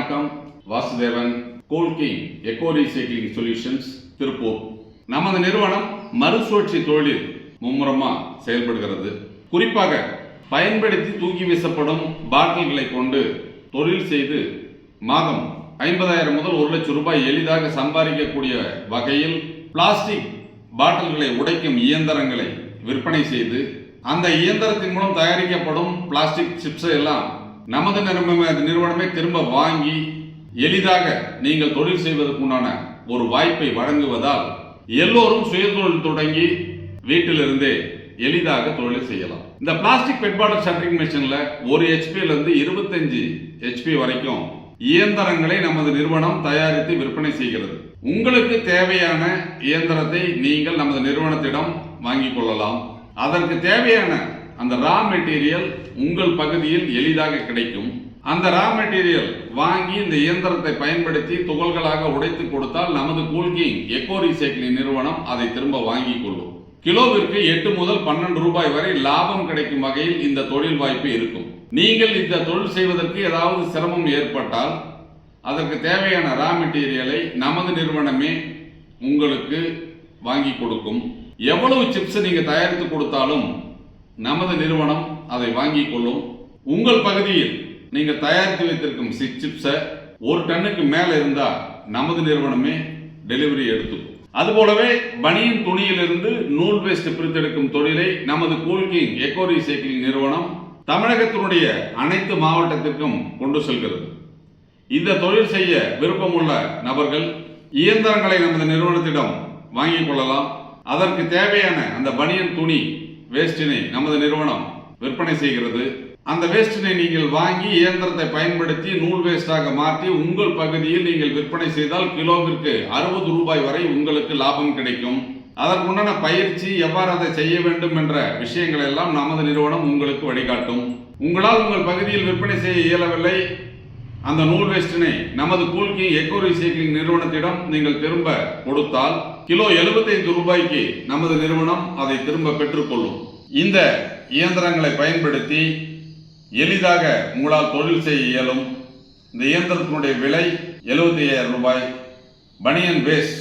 வணக்கம். வாசுதேவன், கோல்கிங் Eco Recycling Solutions, Tiruppur. நமது நிறுவனம் மறுசுழற்சி தொழிலில் மும்முரமா செயல்படுகிறது. குறிப்பாக பயன்படுத்தி தூக்கி வீசப்படும் பாட்டில்களை கொண்டு தொழில் செய்து மாதம் 50,000 முதல் 1 லட்சம் ரூபாய் எளிதாக சம்பாதிக்கக்கூடிய வகையில் பிளாஸ்டிக் பாட்டில்களை உடைக்கும் இயந்திரங்களை விற்பனை செய்து அந்த இயந்திரத்தின் மூலம் தயாரிக்கப்படும் பிளாஸ்டிக் சிப்ஸை எல்லாம் நமது நிறுவனமே திரும்ப வாங்கி எளிதாக நீங்கள் தொழில் செய்வதற்குண்டான ஒரு வாய்ப்பை வழங்குவதால் எல்லோரும் சுயதொழில் தொடங்கி வீட்டிலிருந்தே எளிதாக தொழில் செய்யலாம். இந்த பிளாஸ்டிக் பெட் பாட்டில் ஷட்டரிங் மெஷின்ல 1 HP இருந்து 25 HP வரைக்கும் இயந்திரங்களை நமது நிறுவனம் தயாரித்து விற்பனை செய்கிறது. உங்களுக்கு தேவையான இயந்திரத்தை நீங்கள் நமது நிறுவனத்திடம் வாங்கிக் கொள்ளலாம். அதற்கு தேவையான அந்த ரா மெட்டீரியல் உங்கள் பகுதியில் எளிதாக கிடைக்கும். அந்த ரா மெட்டீரியல் வாங்கி இந்த இயந்திரத்தை பயன்படுத்தி துகள்களாக உடைத்து கொடுத்தால் நமது கோல்கிங் எக்கோ ரீசைக்ளிங் நிறுவனம் அதை திரும்ப வாங்கிக் கொள்ளும். கிலோவிற்கு 8 முதல் 12 ரூபாய் வரை லாபம் கிடைக்கும் வகையில் இந்த தொழில் வாய்ப்பு இருக்கும். நீங்கள் இந்த தொழில் செய்வதற்கு ஏதாவது சிரமம் ஏற்பட்டால் அதற்கு தேவையான ரா மெட்டீரியலை நமது நிறுவனமே உங்களுக்கு வாங்கி கொடுக்கும். எவ்வளவு சிப்ஸ் நீங்க தயாரித்து கொடுத்தாலும் நமது நிறுவனம் அதை வாங்கிக் கொள்ளும். உங்கள் பகுதியில் நீங்க தயாரித்து வைத்திருக்கும் சிப்ஸை 1 டன்னுக்கு மேல இருந்தா நமது நிறுவனமே டெலிவரி எடுத்துக்கும். அதுபோலவே பனியன் துணியிலிருந்து நூல் வேஸ்ட் பிரித்தெடுக்கும் தொழிலை நமது கோல்கிங் எக்கோ ரீசைக்ளிங் நிறுவனம் தமிழகத்தினுடைய அனைத்து மாவட்டத்திற்கும் கொண்டு செல்கிறது. இந்த தொழில் செய்ய விருப்பமுள்ள நபர்கள் இயந்திரங்களை நமது நிறுவனத்திடம் வாங்கிக் கொள்ளலாம். அதற்கு தேவையான அந்த பனியன் துணி வேஸ்டினை நமது நிறுவனம் விற்பனை செய்கிறது. அந்த வேஸ்டினை நீங்கள் வாங்கி இயந்திரத்தை பயன்படுத்தி நூல் வேஸ்டாக மாற்றி உங்கள் பகுதியில் நீங்கள் விற்பனை செய்தால் கிலோவிற்கு 60 ரூபாய் வரை உங்களுக்கு லாபம் கிடைக்கும். அதற்குண்டான பயிற்சி, எவ்வாறு அதை செய்ய வேண்டும் என்ற விஷயங்கள் எல்லாம் நமது நிறுவனம் உங்களுக்கு வழிகாட்டும். உங்களால் உங்கள் பகுதியில் விற்பனை செய்ய இயலவில்லை, அந்த நூல் வேஸ்டினை நமது கோல்கிங் எக்கோ ரீசைக்ளிங் நிறுவனத்திடம் நீங்கள் திரும்ப கொடுத்தால் கிலோ 75 ரூபாய்க்கு நமது நிறுவனம் அதை திரும்ப பெற்றுக்கொள்ளும். இந்த இயந்திரங்களை பயன்படுத்தி எளிதாக உங்களால் தொழில் செய்ய இயலும். இந்த இயந்திரத்தினுடைய விலை 75,000 ரூபாய். பனியன் வேஸ்ட்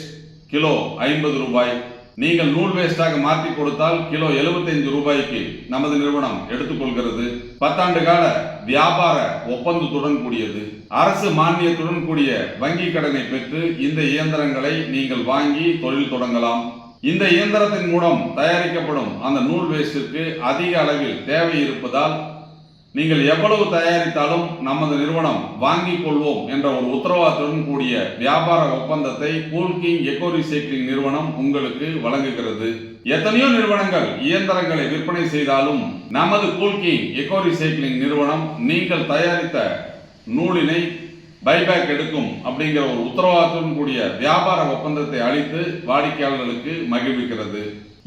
கிலோ 50 ரூபாய். நீங்கள் நூல் வேஸ்டாக மாற்றி கொடுத்தால் கிலோ 75 ரூபாய்க்கு நமது நிறுவனம் எடுத்துக்கொள்கிறது. 10 ஆண்டு கால வியாபார ஒப்பந்தத்துடன் கூடியது. அரசு மானியத்துடன் கூடிய வங்கி கடனை பெற்று இந்த இயந்திரங்களை நீங்கள் வாங்கி தொழில் தொடங்கலாம். இந்த இயந்திரத்தின் மூலம் தயாரிக்கப்படும் அந்த நூல் வேஸ்டிற்கு அதிக அளவில் தேவை இருப்பதால் நீங்கள் எவ்வளவு தயாரித்தாலும் நமது நிறுவனம் வாங்கிக் கொள்வோம் என்ற ஒரு உத்தரவாதத்துடன் கூடிய வியாபார ஒப்பந்தத்தை கோல்கிங் எக்கோ ரீசைக்ளிங் நிறுவனம் உங்களுக்கு வழங்குகிறது. எத்தனையோ நிறுவனங்கள் இயந்திரங்களை விற்பனை செய்தாலும் நமது கோல்கிங் எக்கோ ரீசைக்ளிங் நிறுவனம் நீங்கள் தயாரித்த நூலினை பைபேக் எடுக்கும் அப்படிங்கிற ஒரு உத்தரவாதத்துடன் கூடிய வியாபார ஒப்பந்தத்தை அளித்து வாடிக்கையாளர்களுக்கு மகிழ்விக்கிறது.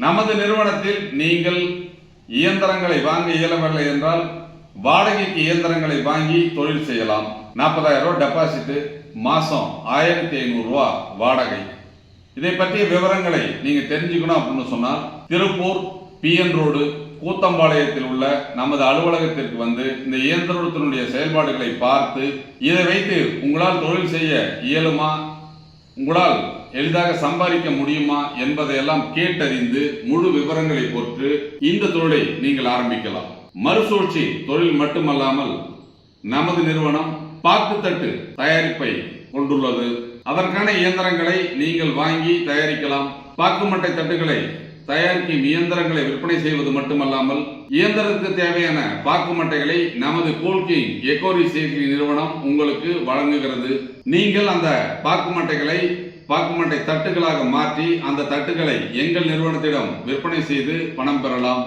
நமது நிறுவனத்தில் நீங்கள் இயந்திரங்களை வாங்க இயலவில்லை என்றால் வாடகைக்கு இயந்திரங்களை வாங்கி தொழில் செய்யலாம். 40,000 ரூபாய் டெபாசிட், மாசம் 1,500 ரூபாய் வாடகை. இதை பற்றிய விவரங்களை நீங்க தெரிஞ்சுக்கணும் அப்படின்னு சொன்னால் திருப்பூர் PN ரோடு கூத்தம்பாளையத்தில் உள்ள நமது அலுவலகத்திற்கு வந்து இந்த இயந்திரத்தினுடைய செயல்பாடுகளை பார்த்து இதை வைத்து உங்களால் தொழில் செய்ய இயலுமா, உங்களால் எளிதாக சம்பாதிக்க முடியுமா என்பதையெல்லாம் கேட்டறிந்து முழு விவரங்களை பொறுத்து இந்த தொழிலை நீங்கள் ஆரம்பிக்கலாம். மறுசுழற்சி தொழில் மட்டுமல்லாமல் நமது நிறுவனம் பாக்குத்தட்டு தயாரிப்பை கொண்டுள்ளது. அதற்கான இயந்திரங்களை நீங்கள் வாங்கி தயாரிக்கலாம். பாக்குமட்டை தட்டுகளை தயாரிக்கும் இயந்திரங்களை விற்பனை செய்வது மட்டுமல்லாமல் இயந்திரத்துக்கு தேவையான பாக்குமட்டைகளை நமது கோல்கிங் எக்கோ ரீசைக்ளிங் நிறுவனம் உங்களுக்கு வழங்குகிறது. நீங்கள் அந்த பாக்குமட்டைகளை பாக்குமட்டை தட்டுகளாக மாற்றி அந்த தட்டுகளை எங்கள் நிறுவனத்திடம் விற்பனை செய்து பணம் பெறலாம்.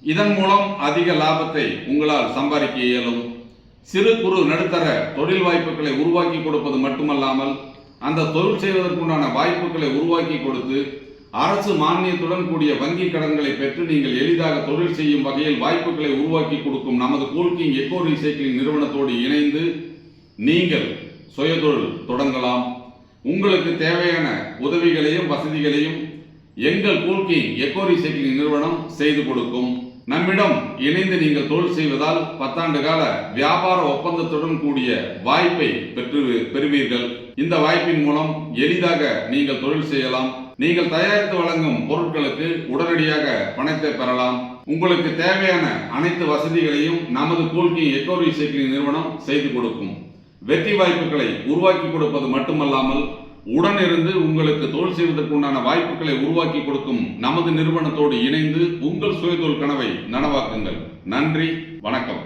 இதன் மூலம் அதிக லாபத்தை உங்களால் சம்பாதிக்க இயலும். சிறு குறு நடுத்தர தொழில் வாய்ப்புகளை உருவாக்கி கொடுப்பது மட்டுமல்லாமல் அந்த தொழில் செய்வதற்குண்டான வாய்ப்புகளை உருவாக்கி கொடுத்து அரசு மானியத்துடன் கூடிய வங்கி கடன்களை பெற்று நீங்கள் எளிதாக தொழில் செய்யும் வகையில் வாய்ப்புகளை உருவாக்கி கொடுக்கும் நமது கோல்கிங் எக்கோ ரீசைக்ளிங் நிறுவனத்தோடு இணைந்து நீங்கள் சுயதொழில் தொடங்கலாம். உங்களுக்கு தேவையான உதவிகளையும் வசதிகளையும் எங்கள் கோல்கிங் எக்கோ ரீசைக்ளிங் நிறுவனம் செய்து கொடுக்கும். நம்மிடம் இணைந்து நீங்கள் தொழில் செய்வதால் 10 ஆண்டு கால வியாபார ஒப்பந்தத்துடன் கூடிய வாய்ப்பை பெறுவீர்கள். இந்த வாய்ப்பின் மூலம் எளிதாக நீங்கள் தொழில் செய்யலாம். நீங்கள் தயாரித்து வழங்கும் பொருட்களுக்கு உடனடியாக பணத்தை பெறலாம். உங்களுக்கு தேவையான அனைத்து வசதிகளையும் நமது கூல்கிங் எக்கோ ரீசைக்ளிங் நிறுவனம் செய்து கொடுக்கும். வெற்றி வாய்ப்புகளை உருவாக்கி கொடுப்பது மட்டுமல்லாமல் உடனிருந்து உங்களுக்கு தொழில் செய்வதற்குண்டான வாய்ப்புகளை உருவாக்கி கொடுக்கும் நமது நிறுவனத்தோடு இணைந்து உங்கள் சுயதொழில் கனவை நனவாக்குங்கள். நன்றி, வணக்கம்.